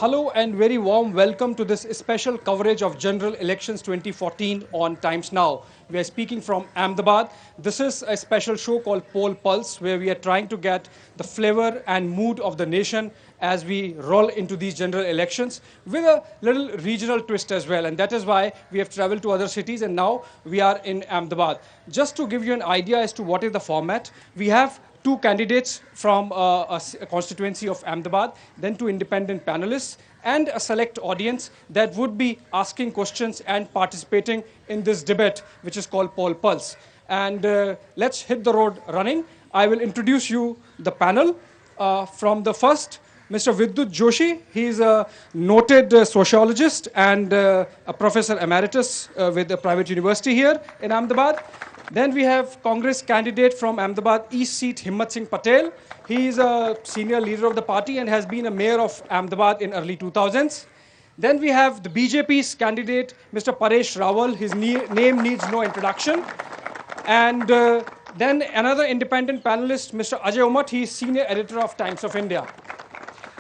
Hello and very warm welcome to this special coverage of General Elections 2014 on Times Now. We are speaking from Ahmedabad. This is a special show called Poll Pulse, where we are trying to get the flavor and mood of the nation as we roll into these general elections with a little regional twist as well. And that is why we have traveled to other cities and now we are in Ahmedabad. Just to give you an idea as to what is the format, we have two candidates from a constituency of Ahmedabad, then two independent panelists, and a select audience that would be asking questions and participating in this debate, which is called Poll Pulse. And let's hit the road running. I will introduce you the panel. From the first, Mr. Vidyut Joshi. He is a noted sociologist and a professor emeritus with a private university here in Ahmedabad. Then we have Congress candidate from Ahmedabad East seat, Himmat Singh Patel. He is a senior leader of the party and has been a mayor of Ahmedabad in early 2000s. Then we have the BJP's candidate, Mr. Paresh Rawal. His name needs no introduction. And then another independent panelist, Mr. Ajay Umat. He is senior editor of Times of India.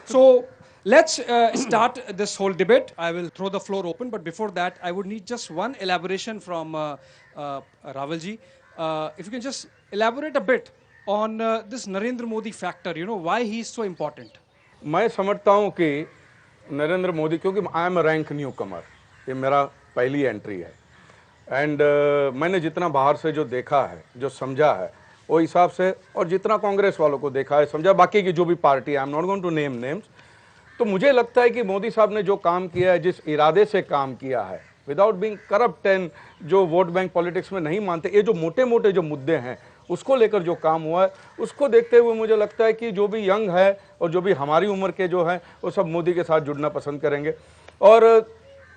So let's start this whole debate. I will throw the floor open, but before that, I would need just one elaboration from Rawalji. If you can just elaborate a bit on this Narendra Modi factor, why he is so important. मैं समझता हूँ कि नरेंद्र मोदी, क्योंकि I am rank new कमर, ये मेरा पहली entry है and मैंने जितना बाहर से जो देखा है, जो समझा है, वो हिसाब से, और जितना कांग्रेस वालों को देखा है, समझा, बाकी की जो भी party, I am not going to name names, तो मुझे लगता है कि मोदी साहब ने जो काम किया है, जिस इरादे से काम किया है, विदाउट बीइंग करप्ट एंड जो वोट बैंक पॉलिटिक्स में नहीं मानते, ये जो मोटे मोटे जो मुद्दे हैं उसको लेकर जो काम हुआ है, उसको देखते हुए मुझे लगता है कि जो भी यंग है और जो भी हमारी उम्र के जो हैं वो सब मोदी के साथ जुड़ना पसंद करेंगे. और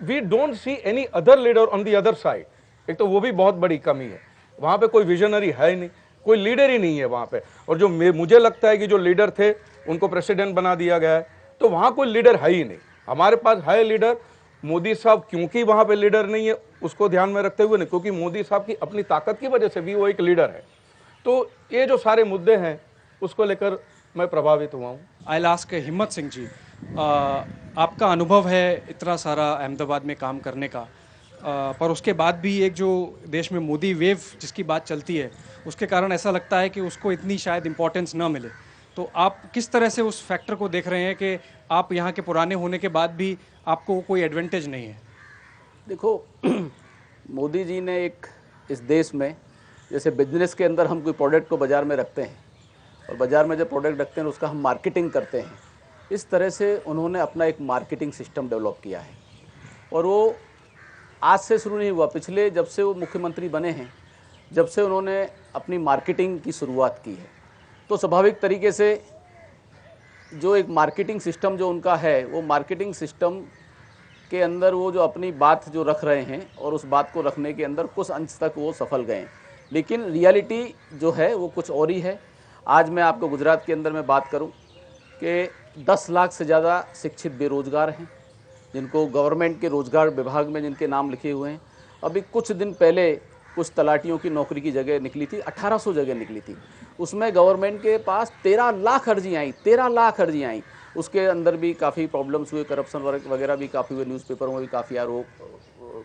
we don't see any other leader on the other side. एक तो वो भी बहुत बड़ी कमी है, वहाँ पे कोई विजनरी है ही नहीं, कोई लीडर ही नहीं है वहाँ पे. और जो मुझे लगता है कि जो लीडर थे उनको प्रेसिडेंट बना दिया गया है, तो वहाँ कोई लीडर है ही नहीं. हमारे पास है लीडर मोदी साहब, क्योंकि वहाँ पे लीडर नहीं है उसको ध्यान में रखते हुए नहीं, क्योंकि मोदी साहब की अपनी ताकत की वजह से भी वो एक लीडर है. तो ये जो सारे मुद्दे हैं उसको लेकर मैं प्रभावित हुआ हूँ. आई विल आस्क हिम्मत सिंह जी, आपका अनुभव है इतना सारा अहमदाबाद में काम करने का, पर उसके बाद भी एक जो देश में मोदी वेव जिसकी बात चलती है, उसके कारण ऐसा लगता है कि उसको इतनी शायद इम्पोर्टेंस ना मिले. तो आप किस तरह से उस फैक्टर को देख रहे हैं कि आप यहाँ के पुराने होने के बाद भी आपको कोई एडवांटेज नहीं है? देखो, मोदी जी ने एक इस देश में, जैसे बिजनेस के अंदर हम कोई प्रोडक्ट को बाज़ार में रखते हैं और बाज़ार में जब प्रोडक्ट रखते हैं उसका हम मार्केटिंग करते हैं, इस तरह से उन्होंने अपना एक मार्केटिंग सिस्टम डेवलप किया है. और वो आज से शुरू नहीं हुआ, पिछले जब से वो मुख्यमंत्री बने हैं, जब से उन्होंने अपनी मार्केटिंग की शुरुआत की है, तो स्वाभाविक तरीके से जो एक मार्केटिंग सिस्टम जो उनका है, वो मार्केटिंग सिस्टम के अंदर वो जो अपनी बात जो रख रहे हैं और उस बात को रखने के अंदर कुछ अंश तक वो सफल गए. लेकिन रियलिटी जो है वो कुछ और ही है. आज मैं आपको गुजरात के अंदर मैं बात करूं कि 10 लाख से ज़्यादा शिक्षित बेरोज़गार हैं, जिनको गवर्नमेंट के रोज़गार विभाग में जिनके नाम लिखे हुए हैं. अभी कुछ दिन पहले कुछ तलाटियों की नौकरी की जगह निकली थी, 1800 जगह निकली थी. उसमें गवर्नमेंट के पास 13 लाख अर्जियाँ आई, 13 लाख अर्जियाँ आई. उसके अंदर भी काफ़ी प्रॉब्लम्स हुए, करप्शन वगैरह भी काफ़ी हुए, न्यूज़पेपरों में भी काफ़ी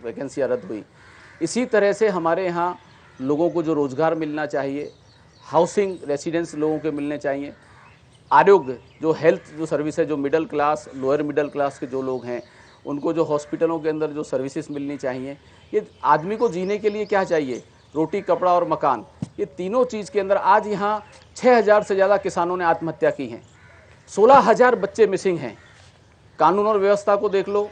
वैकेंसियाँ रद्द हुई. इसी तरह से हमारे यहाँ लोगों को जो रोज़गार मिलना चाहिए, हाउसिंग रेसिडेंस लोगों के मिलने चाहिए, आरोग्य जो हेल्थ जो सर्विस है, जो middle class lower middle class के जो लोग हैं उनको जो हॉस्पिटलों के अंदर जो सर्विसेज मिलनी चाहिए. ये आदमी को जीने के लिए क्या चाहिए? रोटी, कपड़ा और मकान. ये तीनों चीज़ के अंदर आज यहाँ 6000 से ज़्यादा किसानों ने आत्महत्या की हैं, 16000 बच्चे मिसिंग हैं. कानून और व्यवस्था को देख लो,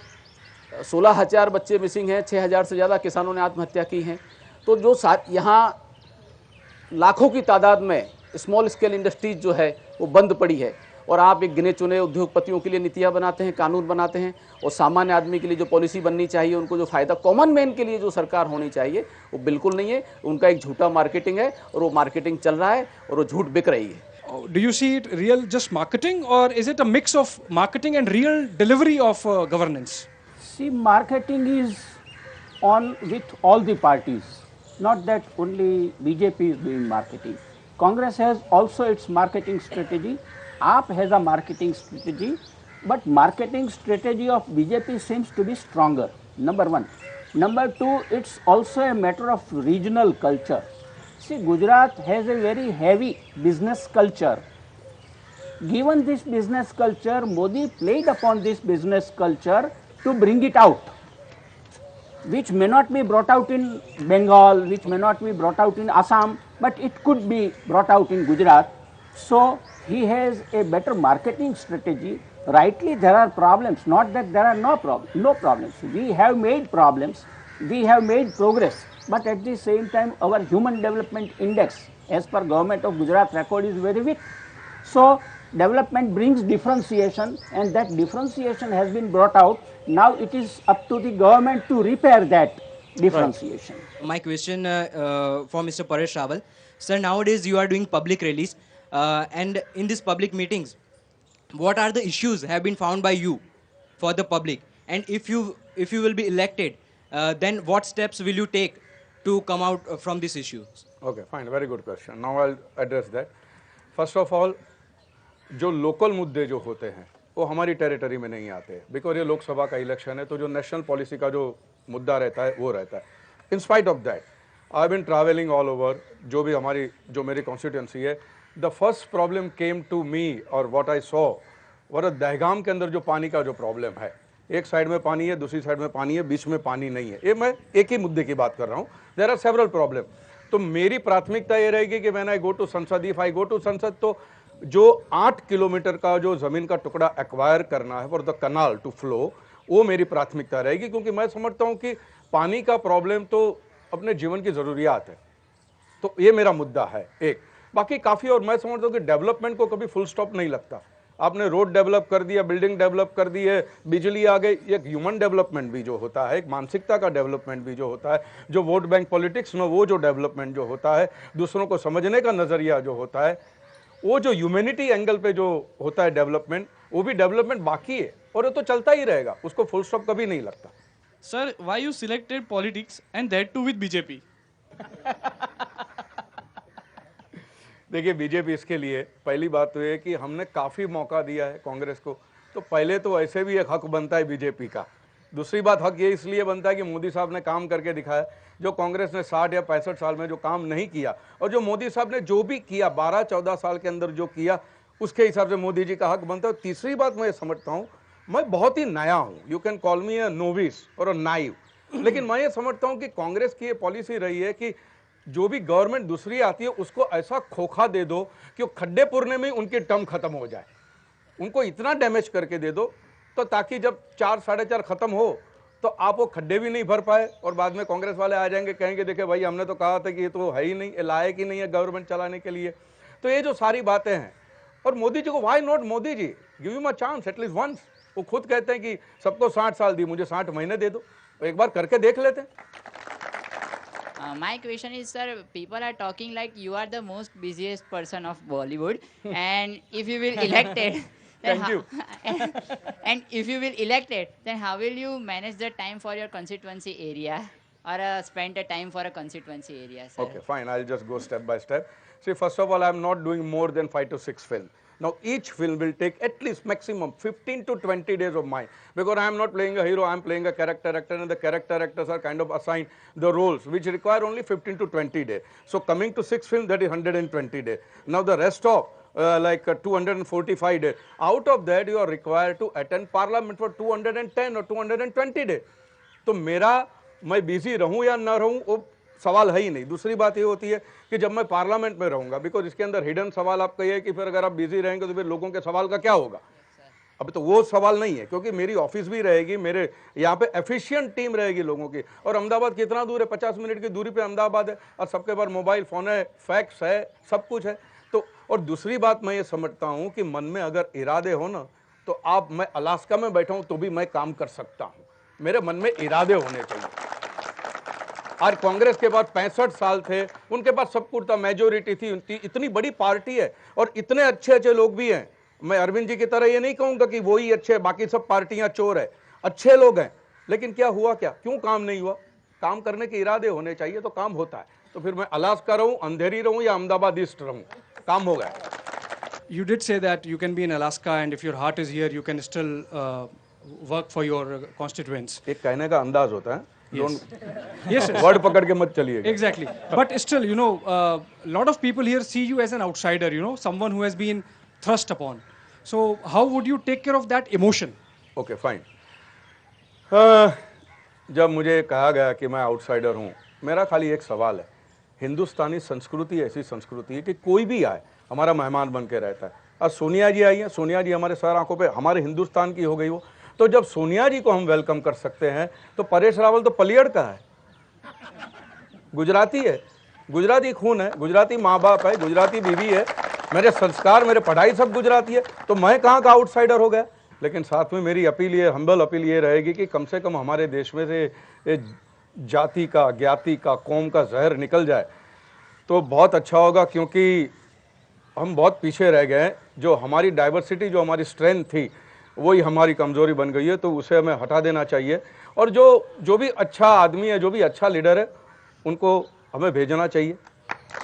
16000 बच्चे मिसिंग हैं, 6000 से ज़्यादा किसानों ने आत्महत्या की हैं. तो जो यहाँ लाखों की तादाद में स्मॉल स्केल इंडस्ट्रीज जो है वो बंद पड़ी है, और आप एक गिने चुने उद्योगपतियों के लिए नीतियाँ बनाते हैं, कानून बनाते हैं, और सामान्य आदमी के लिए जो पॉलिसी बननी चाहिए, उनको जो फ़ायदा कॉमन मैन के लिए जो सरकार होनी चाहिए वो बिल्कुल नहीं है. उनका एक झूठा मार्केटिंग है और वो मार्केटिंग चल रहा है और वो झूठ बिक रही है. Do you see it real just marketing, or is it a mix of marketing and real delivery of governance? See, marketing is on with all the parties, not that only BJP is doing marketing. Congress has also its marketing strategy. AAP has a marketing strategy. but marketing strategy of BJP seems to be stronger, number one. Number two, it's also a matter of regional culture. See, Gujarat has a very heavy business culture. Given this business culture, Modi played upon this business culture to bring it out, which may not be brought out in Bengal, which may not be brought out in Assam, but it could be brought out in Gujarat. So he has a better marketing strategy. Rightly, there are problems, not that there are no problems. We have made problems, we have made progress, but at the same time, our human development index, as per government of Gujarat record, is very weak. So development brings differentiation, and that differentiation has been brought out. Now it is up to the government to repair that differentiation. My question for Mr. Paresh Rawal. Sir, nowadays you are doing public rallies, and in these public meetings, what are the issues have been found by you for the public? And if you will be elected, then what steps will you take to come out from this issue? Okay, fine, very good question. Now I'll address that. First of all, जो local मुद्दे जो होते हैं वो हमारी territory में नहीं आते, बिकॉज ये लोकसभा का इलेक्शन है, तो जो नेशनल पॉलिसी का जो मुद्दा रहता है वो रहता है. In spite of that I been travelling all over, जो मेरी कॉन्स्टिट्यूंसी है. The first problem came to me और व्हाट आई सॉ वर दहगाम के अंदर जो पानी का जो प्रॉब्लम है, एक साइड में पानी है, दूसरी साइड में पानी है, बीच में पानी नहीं है. ये मैं एक ही मुद्दे की बात कर रहा हूँ. There are several problem. तो मेरी प्राथमिकता ये रहेगी कि व्हेन आई गो टू संसद, इफ आई गो टू संसद, तो जो 8 किलोमीटर का जो जमीन का टुकड़ा एक्वायर करना है for the canal to flow, वो मेरी प्राथमिकता रहेगी, क्योंकि मैं समझता हूं कि पानी का प्रॉब्लम तो अपने जीवन की जरूरियात है. तो ये मेरा मुद्दा है एक. बाकी काफी, और मैं समझता हूं कि डेवलपमेंट को कभी फुल स्टॉप नहीं लगता. आपने रोड डेवलप कर दिया, बिल्डिंग डेवलप कर दी है, बिजली आ गई. एक ह्यूमन डेवलपमेंट भी जो होता है, एक मानसिकता का डेवलपमेंट भी जो होता है, जो वोट बैंक पॉलिटिक्स में वो जो डेवलपमेंट जो होता है, दूसरों को समझने का नजरिया जो होता है, वो जो ह्यूमैनिटी एंगल पे जो होता है डेवलपमेंट, वो भी डेवलपमेंट बाकी है और ये तो चलता ही रहेगा, उसको फुल स्टॉप कभी नहीं लगता. Sir, why you selected politics and that too with BJP? देखिए, बीजेपी इसके लिए पहली बात तो ये कि हमने काफ़ी मौका दिया है कांग्रेस को, तो पहले तो ऐसे भी एक हक बनता है बीजेपी का. दूसरी बात, हक ये इसलिए बनता है कि मोदी साहब ने काम करके दिखाया, जो कांग्रेस ने 60 या 65 साल में जो काम नहीं किया, और जो मोदी साहब ने जो भी किया 12-14 साल के अंदर जो किया, उसके हिसाब से मोदी जी का हक बनता है. तीसरी बात मैं समझता हूँ, मैं बहुत ही नया हूँ, you can call me a novice और अ नाइव, लेकिन मैं ये समझता हूँ कि कांग्रेस की ये पॉलिसी रही है कि जो भी गवर्नमेंट दूसरी आती है उसको ऐसा खोखा दे दो कि वो खड्डे पुरने में उनकी टर्म खत्म हो जाए. उनको इतना डैमेज करके दे दो तो ताकि जब 4-4.5 खत्म हो तो आप वो खड्डे भी नहीं भर पाए, और बाद में कांग्रेस वाले आ जाएंगे, कहेंगे देखे भाई हमने तो कहा था कि ये तो है ही नहीं, लायक ही नहीं है गवर्नमेंट चलाने के लिए. तो ये जो सारी बातें हैं, और मोदी जी को why not, Modi ji give him a chance at least once. वो खुद कहते हैं कि सबको 60 साल दी, मुझे 60 महीने दे दो, तो एक बार करके देख लेते हैं. My question is, sir, people are talking like you are the most busiest person of Bollywood, and if you will elected, then Thank you. and if you will elected, then how will you manage the time for your constituency area, or spend the time for a constituency area, sir? Okay, fine. I'll just go step by step. See, first of all, I'm not doing more than 5 to 6 films. Now, each film will take at least maximum 15 to 20 days of mine, because I am not playing a hero, I am playing a character actor, and the character actors are kind of assigned the roles, which require only 15 to 20 days. So, coming to 6 films, that is 120 days. Now, the rest of 245 days, out of that, you are required to attend parliament for 210 or 220 days. तो मैं busy रहूं या ना रहूं वो सवाल है ही नहीं. दूसरी बात ये होती है कि जब मैं पार्लियामेंट में रहूंगा, बिकॉज इसके अंदर हिडन सवाल आपका ये है कि फिर अगर आप बिजी रहेंगे तो फिर लोगों के सवाल का क्या होगा. अब तो वो सवाल नहीं है, क्योंकि मेरी ऑफिस भी रहेगी, मेरे यहाँ पे एफिशिएंट टीम रहेगी लोगों की. और अहमदाबाद कितना दूर है, 50 मिनट की दूरी पे अहमदाबाद है, और सबके पास मोबाइल फ़ोन है, फैक्स है, सब कुछ है. तो और दूसरी बात मैं ये समझता हूँ कि मन में अगर इरादे हो ना, तो मैं अलास्का में बैठा हूँ तो भी मैं काम कर सकता हूँ. मेरे मन में इरादे होने चाहिए. और कांग्रेस के पास 65 साल थे, उनके पास सब कुछ था, मेजोरिटी थी, इतनी बड़ी पार्टी है और इतने अच्छे अच्छे लोग भी हैं. मैं अरविंद जी की तरह ये नहीं कहूंगा कि वो ही अच्छे, बाकी सब पार्टियां चोर है, अच्छे लोग हैं. लेकिन क्या हुआ, क्या क्यों काम नहीं हुआ? काम करने के इरादे होने चाहिए तो काम होता है. तो फिर मैं अलास्का रहूं, अंधेरी रहूं या अहमदाबाद ईस्ट रहूं, काम हो गया. you did say that you can be in Alaska and if your heart is here, you can still work for your constituents. एक कहने का अंदाज होता है. Yes. Don't Yes, yes. Word पकड़ के मत चलिएगा. Exactly. But still, you know, a lot of people here see you as an outsider, you know, someone who has been thrust upon. So how would you take care of that emotion? Okay fine. जब मुझे कहा गया कि मैं outsider हूँ, मेरा खाली एक सवाल है. हिंदुस्तानी संस्कृति ऐसी संस्कृति है कि कोई भी आए हमारा मेहमान बन के रहता है. आज सोनिया जी आई हैं, सोनिया जी हमारे सर आंखों पे हमारे हिंदुस्तान की हो गई वो. तो जब सोनिया जी को हम वेलकम कर सकते हैं तो परेश रावल तो पलियड़ का है, गुजराती है, गुजराती खून है, गुजराती माँ बाप है, गुजराती बीवी है, मेरे संस्कार मेरे पढ़ाई सब गुजराती है. तो मैं कहाँ का आउटसाइडर हो गया. लेकिन साथ में मेरी अपील ये हम्बल अपील ये रहेगी कि कम से कम हमारे देश में से ये जाति का, ज्ञाति का, कौम का जहर निकल जाए तो बहुत अच्छा होगा, क्योंकि हम बहुत पीछे रह गए हैं. जो हमारी डाइवर्सिटी, जो हमारी स्ट्रेंथ थी, वही हमारी कमज़ोरी बन गई है. तो उसे हमें हटा देना चाहिए और जो भी अच्छा आदमी है, जो भी अच्छा लीडर है, उनको हमें भेजना चाहिए.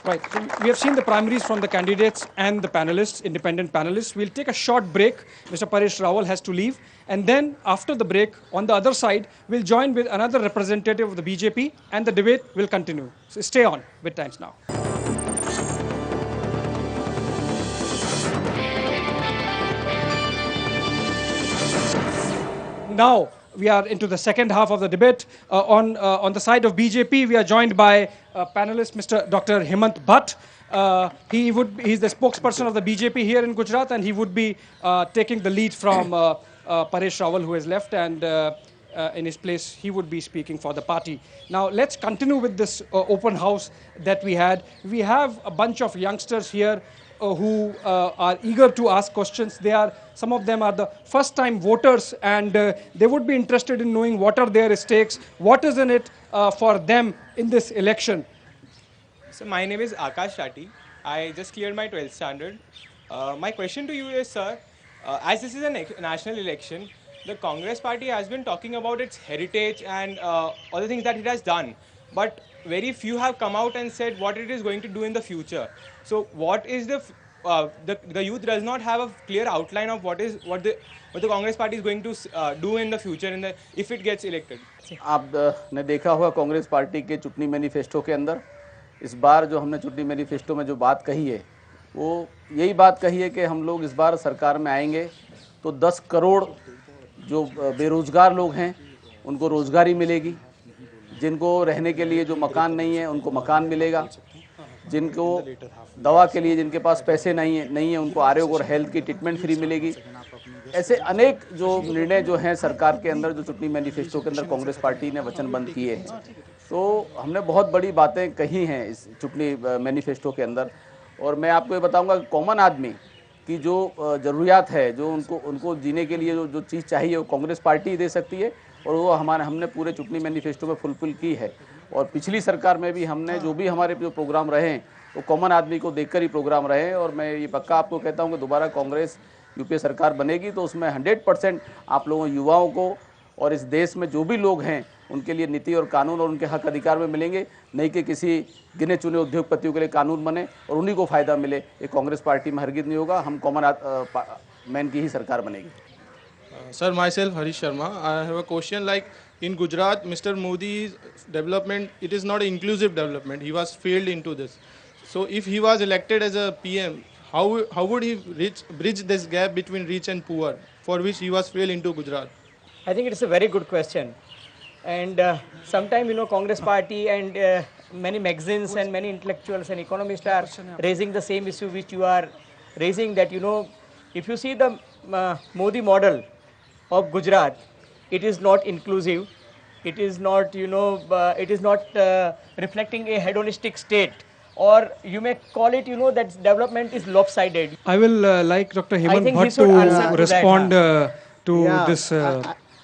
Right. So we have seen the primaries from the candidates and the panelists, independent panelists. We'll take a short break. Mr. Paresh Rawal has to leave. And then after the break, on the other side, we'll join with another representative of the BJP and the debate will continue. So stay on with Times Now. Now we are into the second half of the debate. On the side of BJP, we are joined by panelist Mr. Dr. Hemant Bhatt. He's the spokesperson of the BJP here in Gujarat, and he would be taking the lead from Paresh Rawal, who has left, and in his place, he would be speaking for the party. Now, let's continue with this open house that we had. We have a bunch of youngsters here who are eager to ask questions. Some of them are the first-time voters, and they would be interested in knowing what are their stakes, what is in it for them in this election. So my name is Akash Shati. I just cleared my 12th standard. My question to you is, sir, as this is a national election, the Congress party has been talking about its heritage and all the things that it has done. But very few have come out and said what it is going to do in the future. So what is the youth does not have a clear outline of what the Congress party is going to do in the future if it gets elected. आपने देखा होगा Congress party के चुनावी manifesto के अंदर इस बार जो हमने चुनावी मैनिफेस्टो में जो बात कही है वो यही बात कही है कि हम लोग इस बार सरकार में आएंगे तो 10 करोड़ जो बेरोजगार लोग हैं उनको रोजगारी मिलेगी, जिनको रहने के लिए जो मकान नहीं है उनको मकान मिलेगा, जिनको दवा के लिए जिनके पास पैसे नहीं है उनको आरोग्य और हेल्थ की ट्रीटमेंट फ्री मिलेगी. ऐसे अनेक जो निर्णय जो हैं सरकार के अंदर जो चुनावी मैनिफेस्टो के अंदर कांग्रेस पार्टी ने वचनबद्ध किए हैं, तो हमने बहुत बड़ी बातें कही हैं इस चुनावी मैनिफेस्टो के अंदर. और मैं आपको ये बताऊंगा कि कॉमन आदमी की जो ज़रूरियात है, जो उनको जीने के लिए जो चीज़ चाहिए वो कांग्रेस पार्टी दे सकती है और वो हमने पूरे चुनावी मैनिफेस्टो में फुलफिल की है. और पिछली सरकार में भी हमने जो भी हमारे जो प्रोग्राम रहे हैं वो कॉमन आदमी को देखकर ही प्रोग्राम रहे हैं. और मैं ये पक्का आपको कहता हूँ कि दोबारा कांग्रेस यूपीए सरकार बनेगी तो उसमें 100% आप लोगों युवाओं को और इस देश में जो भी लोग हैं उनके लिए नीति और कानून और उनके हक अधिकार में मिलेंगे, नहीं कि किसी गिने चुने उद्योगपतियों के लिए कानून बने और उन्हीं को फ़ायदा मिले. ये कांग्रेस पार्टी में हरगिज़ नहीं होगा. हम कॉमन मैन की ही सरकार बनेगी. Sir, myself Harish Sharma. I have a question like in Gujarat, Mr. Modi's development, it is not inclusive development. He was failed into this. So if he was elected as a PM, how would he bridge this gap between rich and poor for which he was failed into Gujarat? I think it's a very good question. And sometimes, Congress party and many magazines and many intellectuals and economists are raising the same issue which you are raising, that, if you see the Modi model of Gujarat, it is not inclusive. It is not, reflecting a hedonistic state. Or you may call it, that development is lopsided. I will like Dr. Hemant think he Bhatt should answer to to respond that, to this.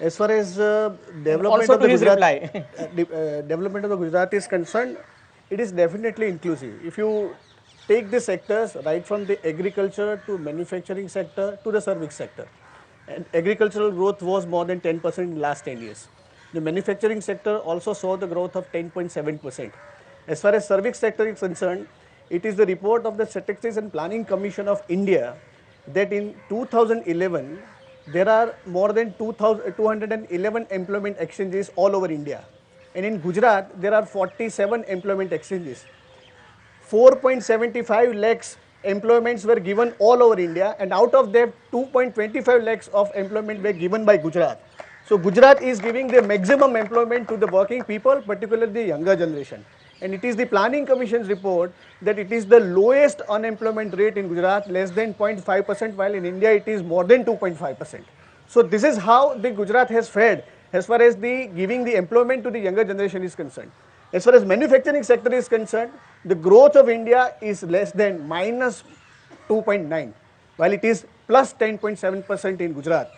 As far as development Also of to the his Gujarat, reply. development of the Gujarat is concerned, it is definitely inclusive. If you take the sectors right from the agriculture to manufacturing sector to the service sector, and agricultural growth was more than 10% in the last 10 years. The manufacturing sector also saw the growth of 10.7%. As far as service sector is concerned, it is the report of the Statistics and Planning Commission of India that in 2011 there are more than 211 employment exchanges all over India, and in Gujarat there are 47 employment exchanges. 4.75 lakhs employments were given all over India, and out of that 2.25 lakhs of employment were given by Gujarat. So Gujarat is giving the maximum employment to the working people, particularly the younger generation. And it is the Planning Commission's report that it is the lowest unemployment rate in Gujarat, less than 0.5%, while in India it is more than 2.5%. So this is how the Gujarat has fared as far as the giving the employment to the younger generation is concerned. As far as manufacturing sector is concerned, the growth of India is less than minus 2.9, while it is plus 10.7% in Gujarat.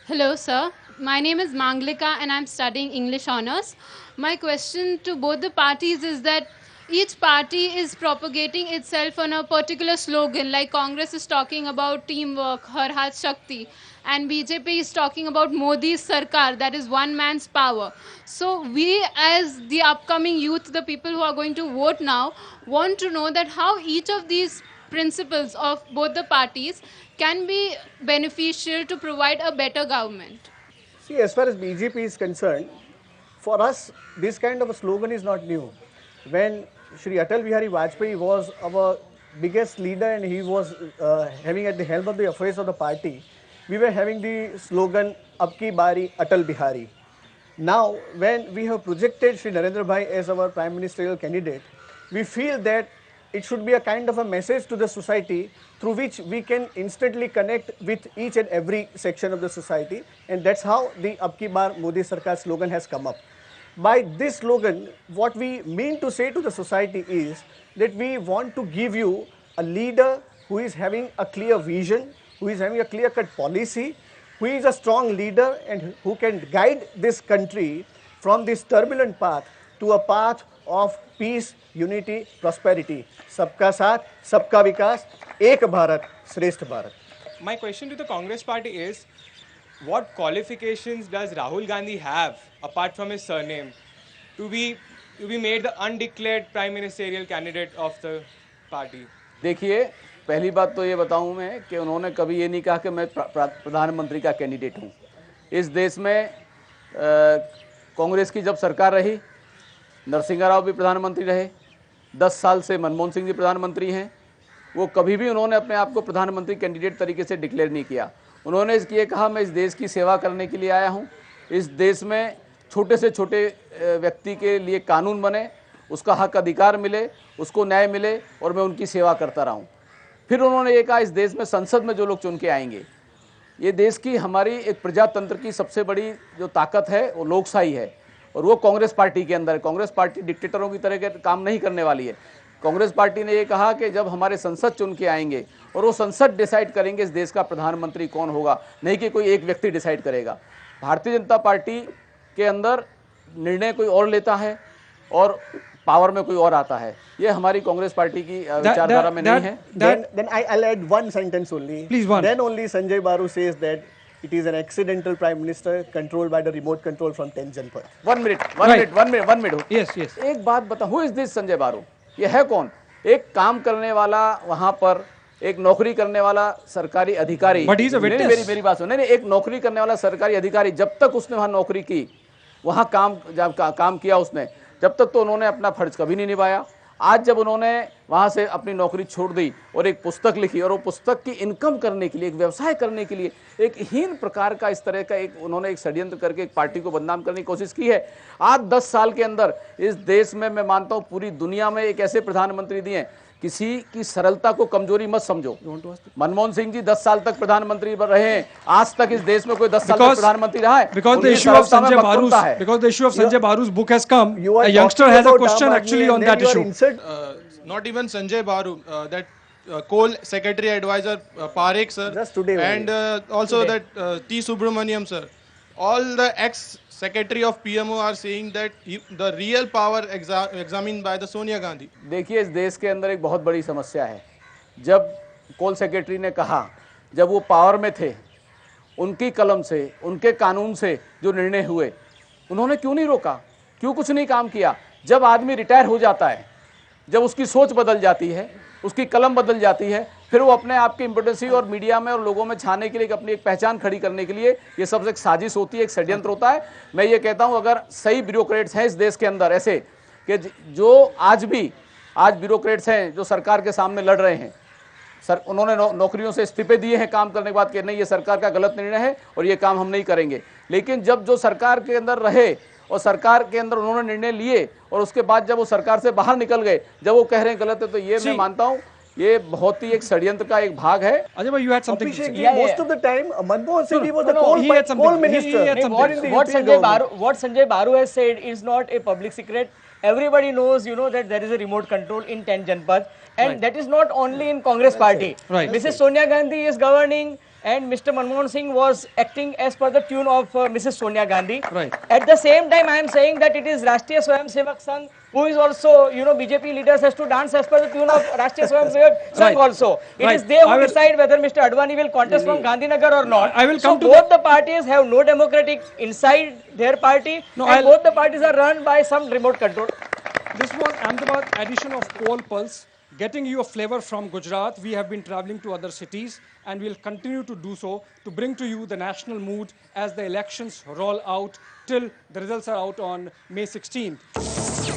Hello, sir. My name is Manglika and I'm studying English Honours. My question to both the parties is that each party is propagating itself on a particular slogan, like Congress is talking about teamwork, Har Haath Shakti, and BJP is talking about Modi's Sarkar, that is one man's power. So we as the upcoming youth, the people who are going to vote now, want to know that how each of these principles of both the parties can be beneficial to provide a better government. See, as far as BJP is concerned, for us, this kind of a slogan is not new. When Shri Atal Bihari Vajpayee was our biggest leader and he was having at the helm of the affairs of the party, we were having the slogan, Ab ki Bari Atal Bihari. Now, when we have projected Shri Narendra Bhai as our prime ministerial candidate, we feel that it should be a kind of a message to the society through which we can instantly connect with each and every section of the society, and that's how the Ab ki Bar Modi Sarkar slogan has come up. By this slogan, what we mean to say to the society is that we want to give you a leader who is having a clear vision, who is having a clear-cut policy, who is a strong leader and who can guide this country from this turbulent path to a path of peace, unity, prosperity. Sabka Saath, Sabka Vikas, Ek Bharat, Shrestha Bharat. My question to the Congress party is, what qualifications does Rahul Gandhi have, apart from his surname, to be made the undeclared prime ministerial candidate of the party? देखिए, पहली बात तो ये बताऊं मैं कि उन्होंने कभी ये नहीं कहा कि मैं प्रधानमंत्री का कैंडिडेट हूं। इस देश में कांग्रेस की जब सरकार रही, नरसिंह राव भी प्रधानमंत्री रहे, 10 साल से मनमोहन सिंह जी प्रधानमंत्री हैं, वो कभी भी उन्होंने अपने आप को प्रधानमंत्री कैंडिडेट तरीके से डिक्लेयर नहीं किया। उन्होंने ये कहा मैं इस देश की सेवा करने के लिए आया हूं, इस देश में छोटे से छोटे व्यक्ति के लिए कानून बने, उसका हक अधिकार मिले, उसको न्याय मिले और मैं उनकी सेवा करता रहूं। फिर उन्होंने ये कहा इस देश में संसद में जो लोग चुन के आएंगे, ये देश की हमारी एक प्रजातंत्र की सबसे बड़ी जो ताकत है वो लोकशाही है, और वो कांग्रेस पार्टी के अंदर है। कांग्रेस पार्टी डिक्टेटरों की तरह के काम नहीं करने वाली है। कांग्रेस पार्टी ने ये कहा कि जब हमारे संसद चुन के आएंगे और वो संसद डिसाइड करेंगे इस देश का प्रधानमंत्री कौन होगा, नहीं कि कोई एक व्यक्ति डिसाइड करेगा। भारतीय जनता पार्टी के अंदर निर्णय कोई और लेता है और पावर में कोई और आता है। ये हमारी कांग्रेस पार्टी की विचारधारा में नहीं है। Then I'll add one sentence only. Please, one. Then only Sanjay Baru says that it is an accidental prime minister controlled by the remote control from 10 Janpad. One minute. Yes. एक बात बता, who is this Sanjay बारू? ये है कौन? एक काम करने वाला, वहां पर एक नौकरी करने वाला सरकारी अधिकारी। But he's a witness. मेरी बात सुनो। नहीं, एक नौकरी करने वाला सरकारी अधिकारी, जब तक उसने वहां नौकरी की, वहां काम किया उसने, जब तक तो उन्होंने अपना फर्ज कभी नहीं निभाया। आज जब उन्होंने वहां से अपनी नौकरी छोड़ दी और एक पुस्तक लिखी और वो पुस्तक की इनकम करने के लिए, एक व्यवसाय करने के लिए, एक हीन प्रकार का इस तरह का उन्होंने एक षड्यंत्र करके एक पार्टी को बदनाम करने की कोशिश की है। आज 10 साल के अंदर इस देश में, मैं मानता हूं पूरी दुनिया में एक ऐसे प्रधानमंत्री दिए, किसी की सरलता को कमजोरी मत समझो। मनमोहन सिंह जी 10 साल तक प्रधानमंत्री रहे हैं, आज तक इस देश में कोई 10 साल तक प्रधानमंत्री रहा है? Because the issue of Sanjay Baru's book has come, a youngster has a question actually on that issue. Not even Sanjay Baru, that coal secretary advisor Parekh sir, Just today and also that T. Subramaniam sir, all the ex-secretary of PMO are saying that the real power examined by the Sonia Gandhi. देखिए, इस देश के अंदर एक बहुत बड़ी समस्या है। जब कोल सेक्रेटरी ने कहा, जब वो पावर में थे, उनकी कलम से, उनके कानून से जो निर्णय हुए, उन्होंने क्यों नहीं रोका, क्यों कुछ नहीं काम किया? जब आदमी रिटायर हो जाता है, जब उसकी सोच बदल जाती है, उसकी कलम बदल जाती है, फिर वो अपने आप की इम्पोर्टेंसी और मीडिया में और लोगों में छाने के लिए अपनी एक पहचान खड़ी करने के लिए ये सब एक साजिश होती है, एक षड्यंत्र होता है। मैं ये कहता हूं अगर सही ब्यूरोक्रेट्स हैं इस देश के अंदर ऐसे कि जो आज ब्यूरोक्रेट्स हैं जो सरकार के सामने लड़ रहे हैं, सर उन्होंने नौकरियों से इस्तीफे दिए हैं काम करने के बाद कि नहीं ये सरकार का गलत निर्णय है और ये काम हम नहीं करेंगे, लेकिन जब जो सरकार के अंदर रहे और सरकार के अंदर उन्होंने निर्णय लिए और उसके बाद जब वो सरकार से बाहर निकल गए, जब वो कह रहे हैं गलत है, तो ये मैं मानता हूं ये बहुत ही एक षड्यंत्र का एक भाग है। Ajay bhai, you had something to say. Most of the time, Manmohan Singh, he was the coal minister. What Sanjay Baru has said is not a public secret. Everybody knows, that there is a remote control in 10 Janpad, and that is not only in Congress party. Right. Mrs. Sonia Gandhi is governing, and Mr. Manmohan Singh was acting as per the tune of Mrs. Sonia Gandhi. Right. At the same time, I am saying that it is Rashtriya Swayam Sevak Sangh who is also, BJP leaders has to dance as per the tune of Rashtriya Swayam Sevak Sangh also. It is they who decide whether Mr. Advani will contest from Gandhinagar or not. I will come to both the parties have no democratic inside their party, and both the parties are run by some remote control. This was Ahmedabad edition of Poll Pulse, getting you a flavor from Gujarat. We have been traveling to other cities and we'll continue to do so to bring to you the national mood as the elections roll out till the results are out on May 16th.